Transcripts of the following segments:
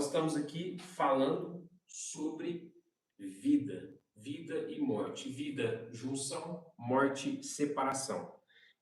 nós estamos aqui falando sobre vida, vida e morte. Vida, junção, morte, separação.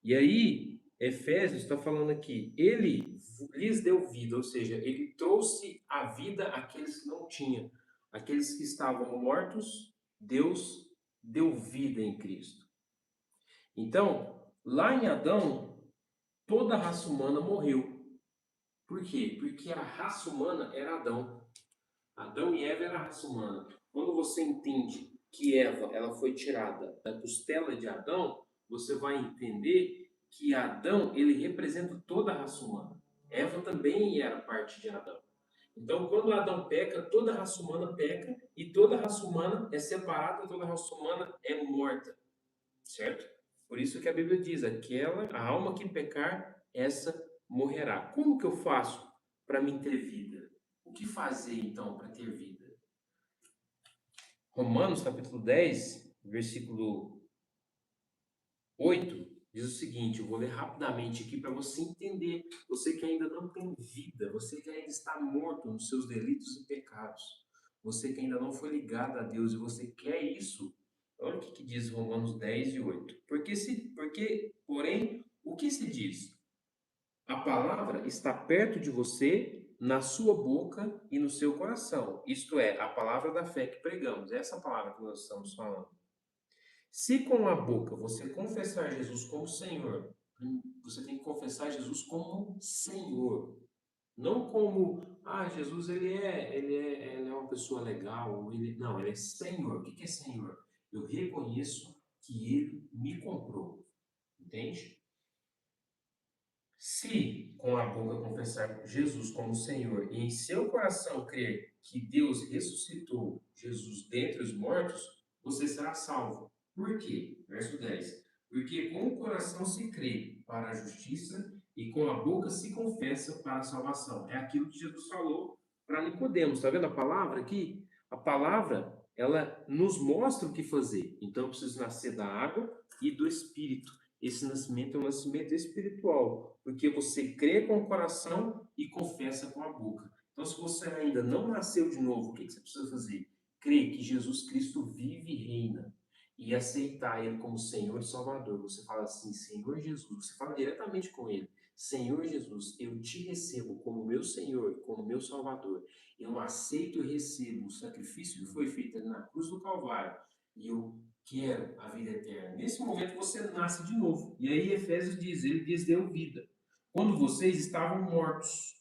E aí, Efésios está falando aqui, ele lhes deu vida, ou seja, ele trouxe a vida àqueles que não tinham, aqueles que estavam mortos, Deus deu vida em Cristo. Então, lá em Adão, toda a raça humana morreu. Por quê? Porque a raça humana era Adão. Adão e Eva era a raça humana. Quando você entende que Eva ela foi tirada da costela de Adão, você vai entender que Adão ele representa toda a raça humana. Eva também era parte de Adão. Então, quando Adão peca, toda a raça humana peca e toda a raça humana é separada, toda a raça humana é morta, certo? Por isso que a Bíblia diz: a alma que pecar, essa morrerá. Como que eu faço para mim ter vida? O que fazer então para ter vida? Romanos capítulo 10, versículo 8, diz o seguinte, eu vou ler rapidamente aqui para você entender, você que ainda não tem vida, você que ainda está morto nos seus delitos e pecados, você que ainda não foi ligado a Deus e você quer isso, olha o que diz Romanos 10 e 8. Porém, o que se diz? A palavra está perto de você, na sua boca e no seu coração. Isto é, a palavra da fé que pregamos. É essa palavra que nós estamos falando. Se com a boca você confessar Jesus como Senhor, você tem que confessar Jesus como Senhor. Não como, Jesus ele é uma pessoa legal. Não, ele é Senhor. O que é Senhor? Eu reconheço que ele me comprou. Entende? Se com a boca confessar Jesus como Senhor e em seu coração crer que Deus ressuscitou Jesus dentre os mortos, você será salvo. Por quê? Verso 10. Porque com o coração se crê para a justiça e com a boca se confessa para a salvação. É aquilo que Jesus falou para Nicodemos. Está vendo a palavra aqui? A palavra, ela nos mostra o que fazer. Então eu preciso nascer da água e do Espírito. Esse nascimento é um nascimento espiritual, porque você crê com o coração e confessa com a boca. Então, se você ainda não nasceu de novo, o que você precisa fazer? Crer que Jesus Cristo vive e reina e aceitar Ele como Senhor e Salvador. Você fala assim, Senhor Jesus, você fala diretamente com Ele. Senhor Jesus, eu te recebo como meu Senhor e como meu Salvador. Eu aceito e recebo o sacrifício que foi feito na cruz do Calvário. E eu quero a vida eterna. Nesse momento você nasce de novo. E aí Efésios diz, ele lhes deu vida. Quando vocês estavam mortos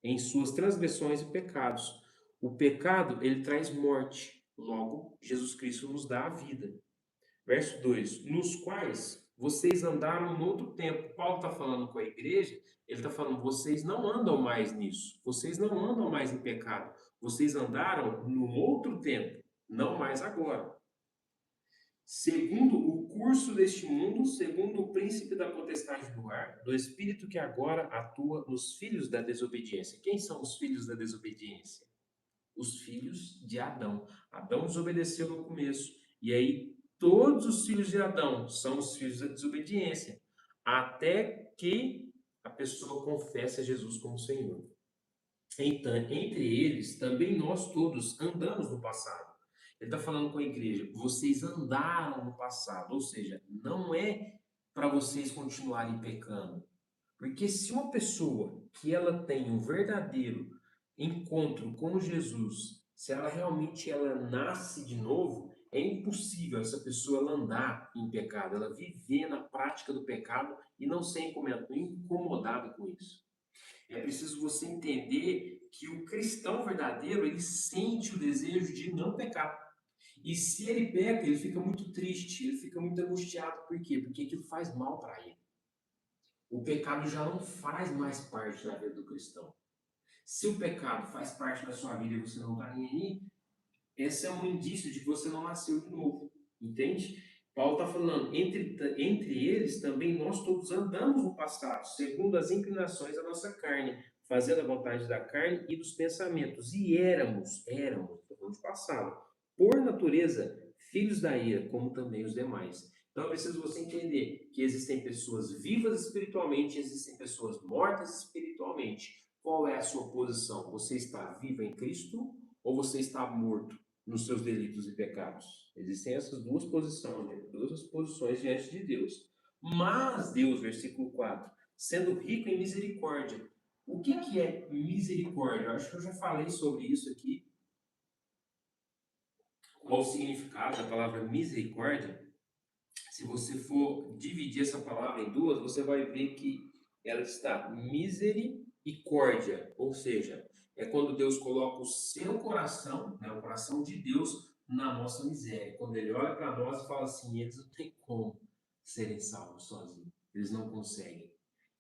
em suas transgressões e pecados. O pecado, ele traz morte. Logo, Jesus Cristo nos dá a vida. Verso 2: nos quais vocês andaram no outro tempo. Paulo está falando com a igreja, ele está falando, vocês não andam mais nisso. Vocês não andam mais em pecado. Vocês andaram no outro tempo, não mais agora. Segundo o curso deste mundo, segundo o príncipe da potestade do ar, do espírito que agora atua nos filhos da desobediência. Quem são os filhos da desobediência? Os filhos de Adão. Adão desobedeceu no começo. E aí, todos os filhos de Adão são os filhos da desobediência. Até que a pessoa confesse a Jesus como Senhor. Então, entre eles, também nós todos andamos no passado. Ele está falando com a igreja, vocês andaram no passado, ou seja, não é para vocês continuarem pecando. Porque se uma pessoa que ela tem um verdadeiro encontro com Jesus, se ela realmente ela nasce de novo, é impossível essa pessoa ela andar em pecado, ela viver na prática do pecado e não ser incomodada com isso. É preciso você entender que o cristão verdadeiro, ele sente o desejo de não pecar. E se ele peca, ele fica muito triste, ele fica muito angustiado. Por quê? Porque aquilo faz mal para ele. O pecado já não faz mais parte da vida do cristão. Se o pecado faz parte da sua vida e você não está nem aí, esse é um indício de que você não nasceu de novo. Entende? Paulo está falando, entre eles também nós todos andamos no passado, segundo as inclinações da nossa carne, fazendo a vontade da carne e dos pensamentos. E éramos, estou falando de passado, por natureza, filhos da ira, como também os demais. Então é preciso você entender que existem pessoas vivas espiritualmente, existem pessoas mortas espiritualmente. qual é a sua posição? Você está vivo em Cristo ou você está morto nos seus delitos e pecados? Existem essas duas posições, né? Duas posições diante de Deus. Mas Deus, versículo 4, sendo rico em misericórdia. O que é misericórdia? Eu acho que eu já falei sobre isso aqui. Qual o significado da palavra misericórdia? Se você for dividir essa palavra em duas, você vai ver que ela está misericórdia, ou seja, é quando Deus coloca o seu coração, né, o coração de Deus, na nossa miséria. Quando Ele olha para nós e fala assim, eles não têm como serem salvos sozinhos, eles não conseguem.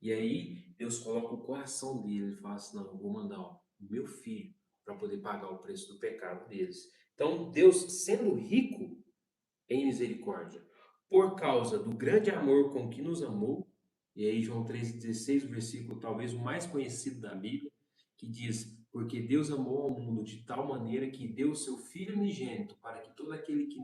E aí Deus coloca o coração dele e fala assim, não, eu vou mandar o meu filho para poder pagar o preço do pecado deles. Então Deus, sendo rico em misericórdia, por causa do grande amor com que nos amou, e aí João 3,16, o versículo talvez o mais conhecido da Bíblia, que diz, porque Deus amou ao mundo de tal maneira que deu o seu Filho unigênito, para que todo aquele que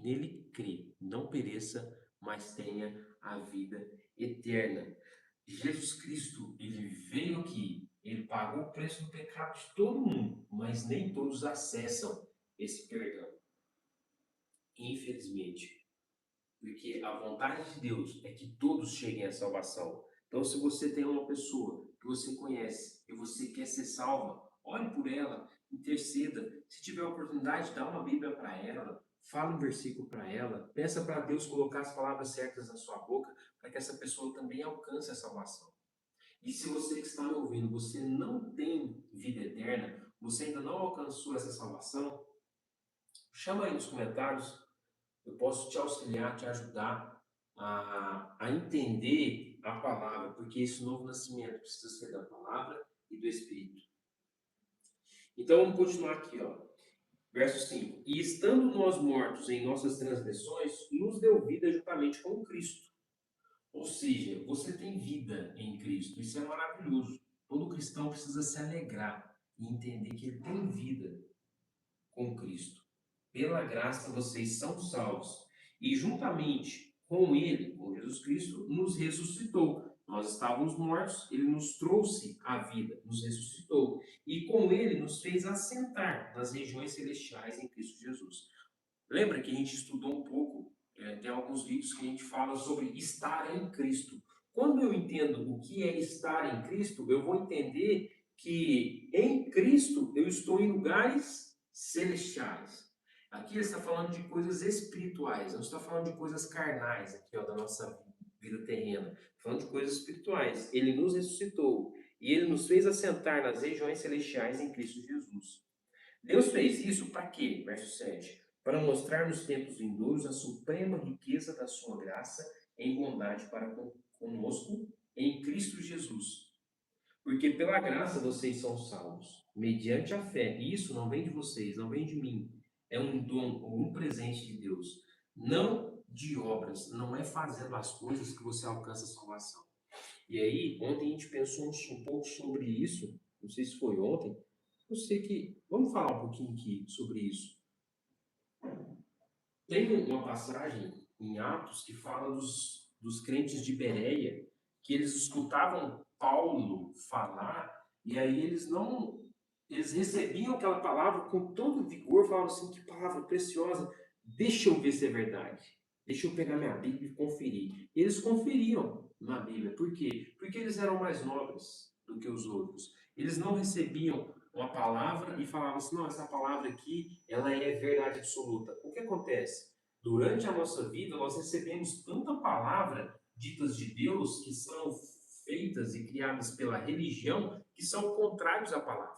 nele crê, não pereça, mas tenha a vida eterna. Jesus Cristo, ele veio aqui, ele pagou o preço do pecado de todo mundo, mas nem todos acessam esse perdão. Infelizmente, porque a vontade de Deus é que todos cheguem à salvação. Então, se você tem uma pessoa que você conhece e você quer ser salva, ore por ela, interceda. Se tiver a oportunidade, dá uma Bíblia para ela, fala um versículo para ela, peça para Deus colocar as palavras certas na sua boca, para que essa pessoa também alcance a salvação. E se você que está me ouvindo, você não tem vida eterna, você ainda não alcançou essa salvação, chama aí nos comentários. Eu posso te auxiliar, te ajudar a entender a palavra, porque esse novo nascimento precisa ser da palavra e do Espírito. Então vamos continuar aqui, ó. Verso 5. E estando nós mortos em nossas transgressões, nos deu vida juntamente com Cristo. Ou seja, você tem vida em Cristo. Isso é maravilhoso. Todo cristão precisa se alegrar e entender que ele tem vida com Cristo. Pela graça vocês são salvos. E juntamente com Ele, com Jesus Cristo, nos ressuscitou. Nós estávamos mortos, Ele nos trouxe a vida, nos ressuscitou. E com Ele nos fez assentar nas regiões celestiais em Cristo Jesus. Lembra que a gente estudou um pouco, tem alguns vídeos que a gente fala sobre estar em Cristo. Quando eu entendo o que é estar em Cristo, eu vou entender que em Cristo eu estou em lugares celestiais. Aqui ele está falando de coisas espirituais, não está falando de coisas carnais aqui, ó, da nossa vida terrena. Está falando de coisas espirituais. Ele nos ressuscitou e ele nos fez assentar nas regiões celestiais em Cristo Jesus. Deus fez isso para quê? Verso 7. Para mostrar nos tempos vindouros a suprema riqueza da sua graça em bondade para conosco em Cristo Jesus. Porque pela graça vocês são salvos, mediante a fé. E isso não vem de vocês, não vem de mim. É um dom ou um presente de Deus. Não de obras, não é fazendo as coisas que você alcança a salvação. E aí, ontem a gente pensou um pouco sobre isso, não sei se foi ontem, eu sei que. Vamos falar um pouquinho aqui sobre isso. Tem uma passagem em Atos que fala dos crentes de Bereia, que eles escutavam Paulo falar, e aí eles não. Eles recebiam aquela palavra com todo vigor, falavam assim: que palavra preciosa, deixa eu ver se é verdade. Deixa eu pegar minha Bíblia e conferir. E eles conferiam na Bíblia. Por quê? Porque eles eram mais nobres do que os outros. Eles não recebiam uma palavra e falavam assim, não, essa palavra aqui, ela é verdade absoluta. O que acontece? Durante a nossa vida, nós recebemos tanta palavra ditas de Deus que são feitas e criadas pela religião que são contrários à palavra.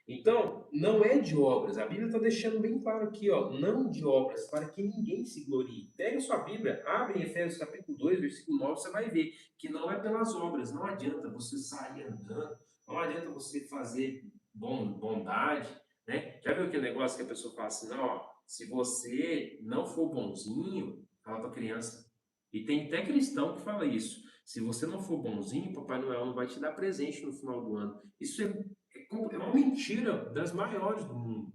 Então, não é de obras. A Bíblia está deixando bem claro aqui, ó, não de obras, para que ninguém se glorie. Pega sua Bíblia, abre em Efésios capítulo 2, versículo 9, você vai ver que não é pelas obras. Não adianta você sair andando, não adianta você fazer bondade, né? Já viu aquele negócio que a pessoa fala assim, não, ó, se você não for bonzinho, fala para a criança. E tem até cristão que fala isso. Se você não for bonzinho, Papai Noel não vai te dar presente no final do ano. Isso é uma mentira das maiores do mundo.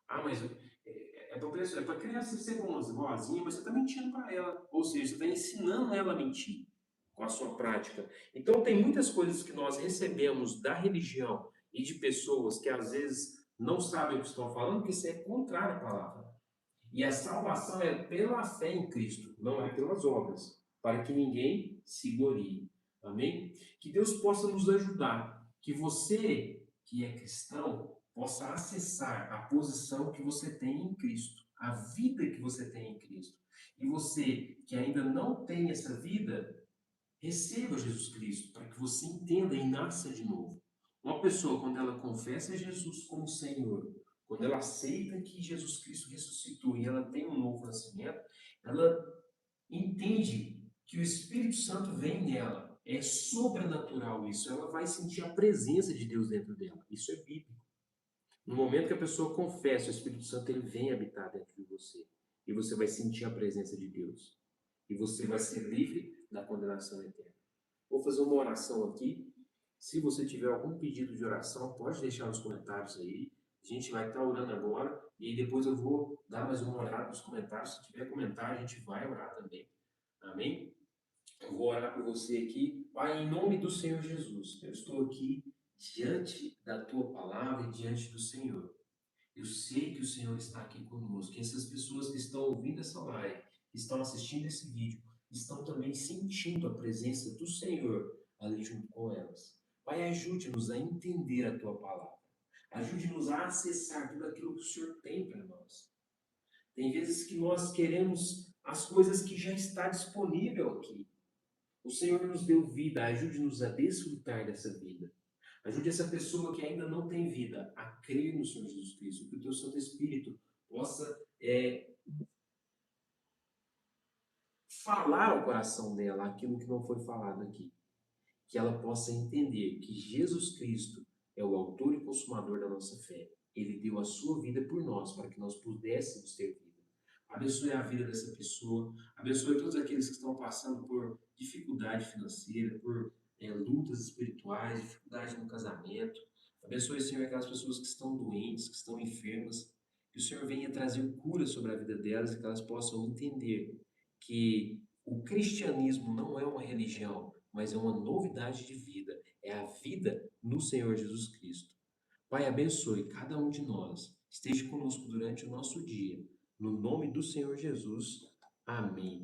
Ah, mas é para criança ser boazinha, mas você está mentindo para ela. Ou seja, você está ensinando ela a mentir. com a sua prática. Então, tem muitas coisas que nós recebemos da religião e de pessoas que às vezes não sabem o que estão falando, porque isso é contrário à palavra. E a salvação é pela fé em Cristo, não é pelas obras, para que ninguém se glorie. Amém? Que Deus possa nos ajudar, que você, que é cristão, possa acessar a posição que você tem em Cristo, a vida que você tem em Cristo. E você que ainda não tem essa vida, receba Jesus Cristo, para que você entenda e nasça de novo. Uma pessoa, quando ela confessa Jesus como Senhor, quando ela aceita que Jesus Cristo ressuscitou e ela tem um novo nascimento, ela entende que o Espírito Santo vem nela. É sobrenatural isso. Ela vai sentir a presença de Deus dentro dela. Isso é bíblico. No momento que a pessoa confessa, o Espírito Santo ele vem habitar dentro de você. E você vai sentir a presença de Deus. E você vai ser livre da condenação eterna. Vou fazer uma oração aqui. Se você tiver algum pedido de oração, pode deixar nos comentários aí. A gente vai estar orando agora e depois eu vou dar mais uma olhada nos comentários. Se tiver comentário, a gente vai orar também. Amém? Eu vou orar por você aqui. Pai, em nome do Senhor Jesus, eu estou aqui diante da tua palavra e diante do Senhor. Eu sei que o Senhor está aqui conosco, que essas pessoas que estão ouvindo essa live, que estão assistindo esse vídeo, estão também sentindo a presença do Senhor ali junto com elas. Pai, ajude-nos a entender a tua palavra. Ajude-nos a acessar tudo aquilo que o Senhor tem para nós. Tem vezes que nós queremos as coisas que já está disponível aqui. O Senhor nos deu vida, ajude-nos a desfrutar dessa vida. Ajude essa pessoa que ainda não tem vida a crer no Senhor Jesus Cristo, que o teu Santo Espírito possa falar ao coração dela aquilo que não foi falado aqui. Que ela possa entender que Jesus Cristo é o autor e consumador da nossa fé. Ele deu a sua vida por nós, para que nós pudéssemos ter vida. Abençoe a vida dessa pessoa, abençoe todos aqueles que estão passando por dificuldade financeira, por lutas espirituais, dificuldade no casamento. Abençoe, Senhor, aquelas pessoas que estão doentes, que estão enfermas, que o Senhor venha trazer cura sobre a vida delas e que elas possam entender que o cristianismo não é uma religião, mas é uma novidade de vida. É a vida no Senhor Jesus Cristo. Pai, abençoe cada um de nós. Esteja conosco durante o nosso dia. No nome do Senhor Jesus. Amém.